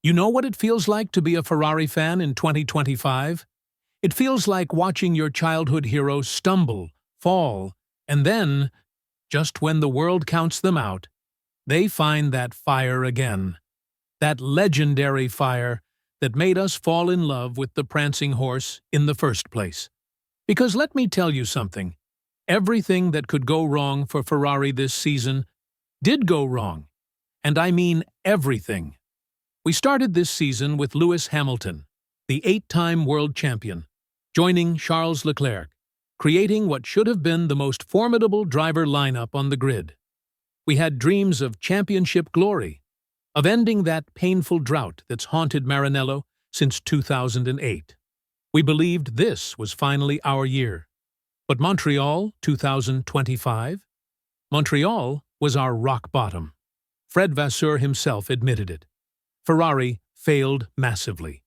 You know what it feels like to be a Ferrari fan in 2025? It feels like watching your childhood hero stumble, fall, and then, just when the world counts them out, they find that fire again. That legendary fire that made us fall in love with the prancing horse in the first place. Because let me tell you something, everything that could go wrong for Ferrari this season did go wrong. And I mean everything. We started this season with Lewis Hamilton, the 8-time world champion, joining Charles Leclerc, creating what should have been the most formidable driver lineup on the grid. We had dreams of championship glory, of ending that painful drought that's haunted Maranello since 2008. We believed this was finally our year. But Montreal 2025? Montreal was our rock bottom. Fred Vasseur himself admitted it. Ferrari failed massively.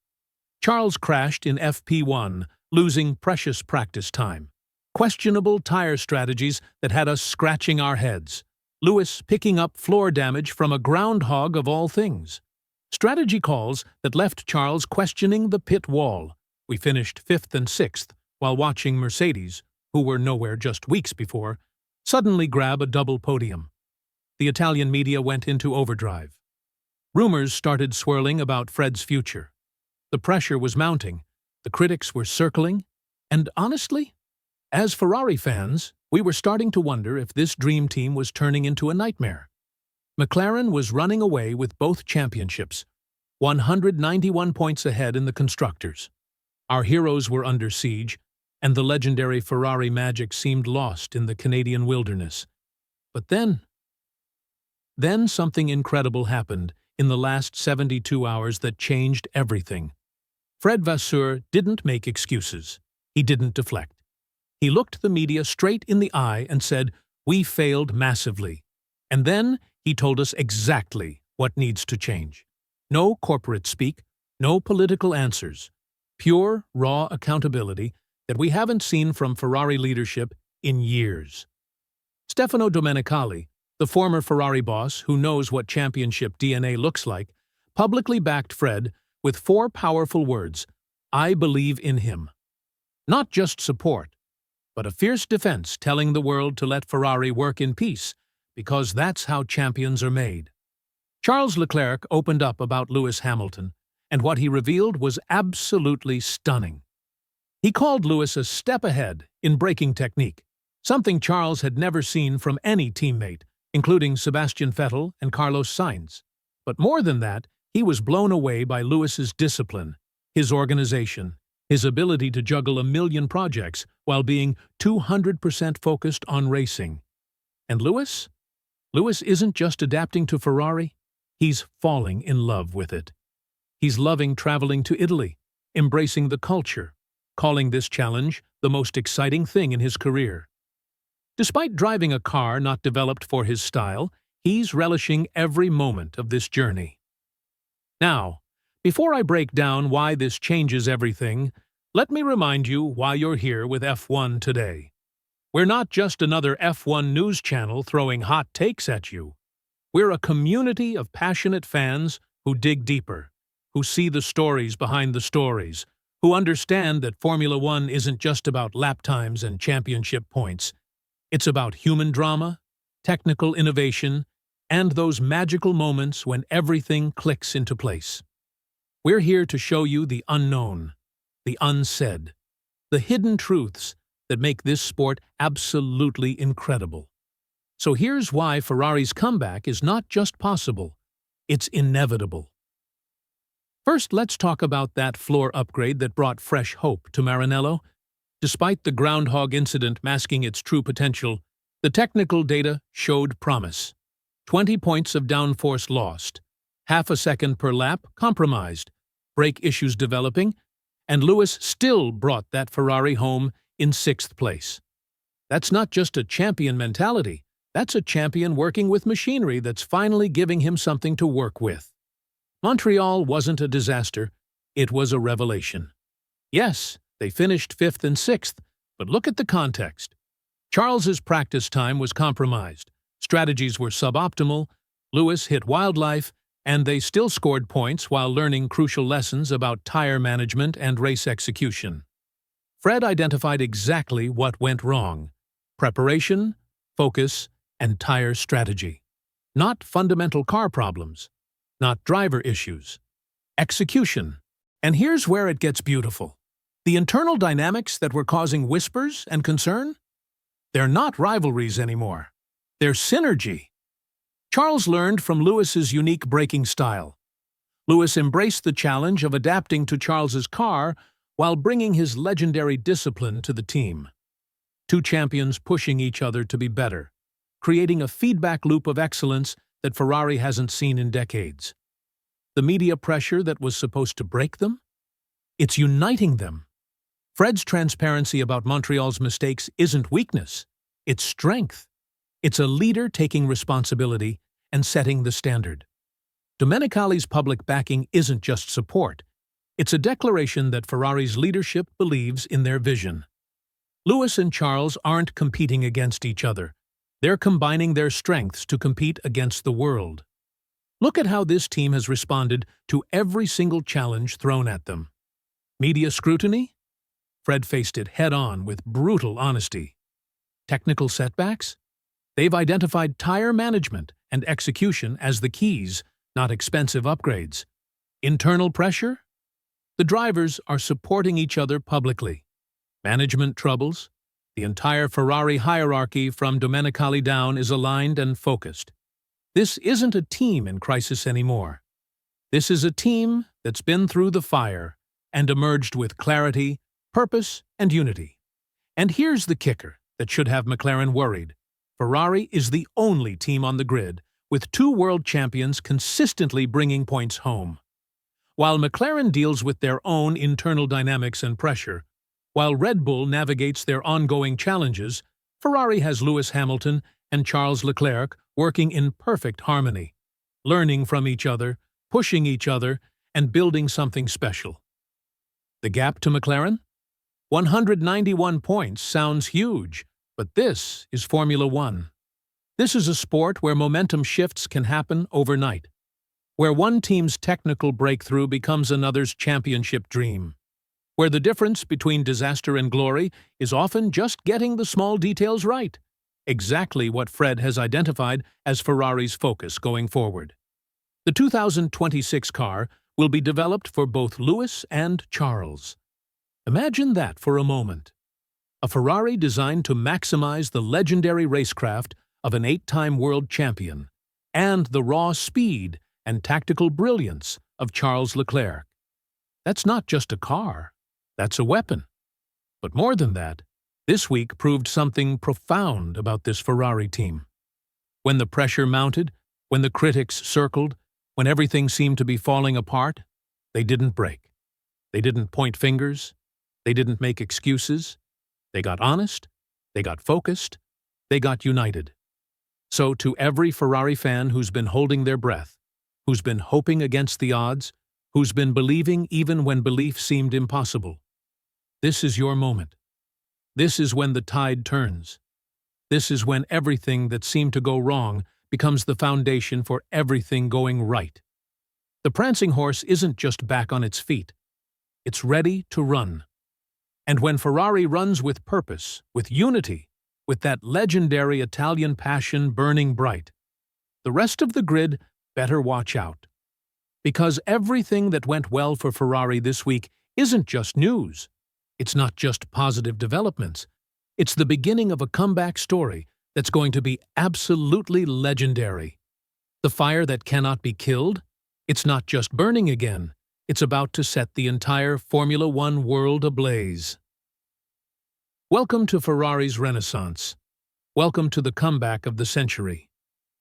Charles crashed in FP1, losing precious practice time. Questionable tire strategies that had us scratching our heads. Lewis picking up floor damage from a groundhog of all things. Strategy calls that left Charles questioning the pit wall. We finished 5th and 6th, while watching Mercedes, who were nowhere just weeks before, suddenly grab a double podium. The Italian media went into overdrive. Rumors started swirling about Fred's future. The pressure was mounting, the critics were circling, and honestly, as Ferrari fans, we were starting to wonder if this dream team was turning into a nightmare. McLaren was running away with both championships, 191 points ahead in the constructors. Our heroes were under siege, and the legendary Ferrari magic seemed lost in the Canadian wilderness. But then something incredible happened in the last 72 hours that changed everything. Fred Vasseur didn't make excuses. He didn't deflect. He looked the media straight in the eye and said, "We failed massively." And then he told us exactly what needs to change. No corporate speak, no political answers. Pure, raw accountability that we haven't seen from Ferrari leadership in years. Stefano Domenicali, the former Ferrari boss who knows what championship DNA looks like, publicly backed Fred with 4 powerful words: "I believe in him." Not just support, but a fierce defense telling the world to let Ferrari work in peace, because that's how champions are made. Charles Leclerc opened up about Lewis Hamilton, and what he revealed was absolutely stunning. He called Lewis a step ahead in braking technique, something Charles had never seen from any teammate, including Sebastian Vettel and Carlos Sainz. But more than that, he was blown away by Lewis's discipline, his organization, his ability to juggle a million projects while being 200% focused on racing. And Lewis? Lewis isn't just adapting to Ferrari, he's falling in love with it. He's loving traveling to Italy, embracing the culture, calling this challenge the most exciting thing in his career. Despite driving a car not developed for his style, he's relishing every moment of this journey. Now, before I break down why this changes everything, let me remind you why you're here with F1 today. We're not just another F1 news channel throwing hot takes at you. We're a community of passionate fans who dig deeper, who see the stories behind the stories, who understand that Formula One isn't just about lap times and championship points. It's about human drama, technical innovation, and those magical moments when everything clicks into place. We're here to show you the unknown, the unsaid, the hidden truths that make this sport absolutely incredible. So here's why Ferrari's comeback is not just possible, it's inevitable. First, let's talk about that floor upgrade that brought fresh hope to Maranello. Despite the groundhog incident masking its true potential, the technical data showed promise. 20 points of downforce lost, half a second per lap compromised, brake issues developing, and Lewis still brought that Ferrari home in 6th place. That's not just a champion mentality, that's a champion working with machinery that's finally giving him something to work with. Montreal wasn't a disaster, it was a revelation. Yes, they finished 5th and 6th, but look at the context. Charles's practice time was compromised, strategies were suboptimal, Lewis hit wildlife, And they still scored points while learning crucial lessons about tire management and race execution. Fred identified exactly what went wrong: preparation, focus, and tire strategy. Not fundamental car problems, not driver issues. Execution. And here's where it gets beautiful. The internal dynamics that were causing whispers and concern? They're not rivalries anymore. They're synergy. Charles learned from Lewis's unique braking style. Lewis embraced the challenge of adapting to Charles's car while bringing his legendary discipline to the team. Two champions pushing each other to be better, creating a feedback loop of excellence that Ferrari hasn't seen in decades. The media pressure that was supposed to break them? It's uniting them. Fred's transparency about Montreal's mistakes isn't weakness, it's strength. It's a leader taking responsibility and setting the standard. Domenicali's public backing isn't just support, it's a declaration that Ferrari's leadership believes in their vision. Lewis and Charles aren't competing against each other. They're combining their strengths to compete against the world. Look at how this team has responded to every single challenge thrown at them. Media scrutiny? Fred faced it head-on with brutal honesty. Technical setbacks? They've identified tire management and execution as the keys, not expensive upgrades. Internal pressure? The drivers are supporting each other publicly. Management troubles? The entire Ferrari hierarchy from Domenicali down is aligned and focused. This isn't a team in crisis anymore. This is a team that's been through the fire and emerged with clarity, purpose, and unity. And here's the kicker that should have McLaren worried. Ferrari is the only team on the grid with two world champions consistently bringing points home. While McLaren deals with their own internal dynamics and pressure, while Red Bull navigates their ongoing challenges, Ferrari has Lewis Hamilton and Charles Leclerc working in perfect harmony, learning from each other, pushing each other, and building something special. The gap to McLaren? 191 points sounds huge, but this is Formula One. This is a sport where momentum shifts can happen overnight, where one team's technical breakthrough becomes another's championship dream, where the difference between disaster and glory is often just getting the small details right, exactly what Fred has identified as Ferrari's focus going forward. The 2026 car will be developed for both Lewis and Charles. Imagine that for a moment. A Ferrari designed to maximize the legendary racecraft of an 8-time world champion and the raw speed and tactical brilliance of Charles Leclerc. That's not just a car, that's a weapon. But more than that, this week proved something profound about this Ferrari team. When the pressure mounted, when the critics circled, when everything seemed to be falling apart, they didn't break. They didn't point fingers. They didn't make excuses. They got honest. They got focused. They got united. So to every Ferrari fan who's been holding their breath, who's been hoping against the odds, who's been believing even when belief seemed impossible, this is your moment. This is when the tide turns. This is when everything that seemed to go wrong becomes the foundation for everything going right. The prancing horse isn't just back on its feet. It's ready to run. And when Ferrari runs with purpose, with unity, with that legendary Italian passion burning bright, the rest of the grid better watch out. Because everything that went well for Ferrari this week isn't just news. It's not just positive developments. It's the beginning of a comeback story that's going to be absolutely legendary. The fire that cannot be killed? It's not just burning again. It's about to set the entire Formula One world ablaze. Welcome to Ferrari's Renaissance. Welcome to the comeback of the century.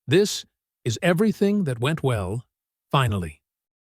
This is everything that went well, finally.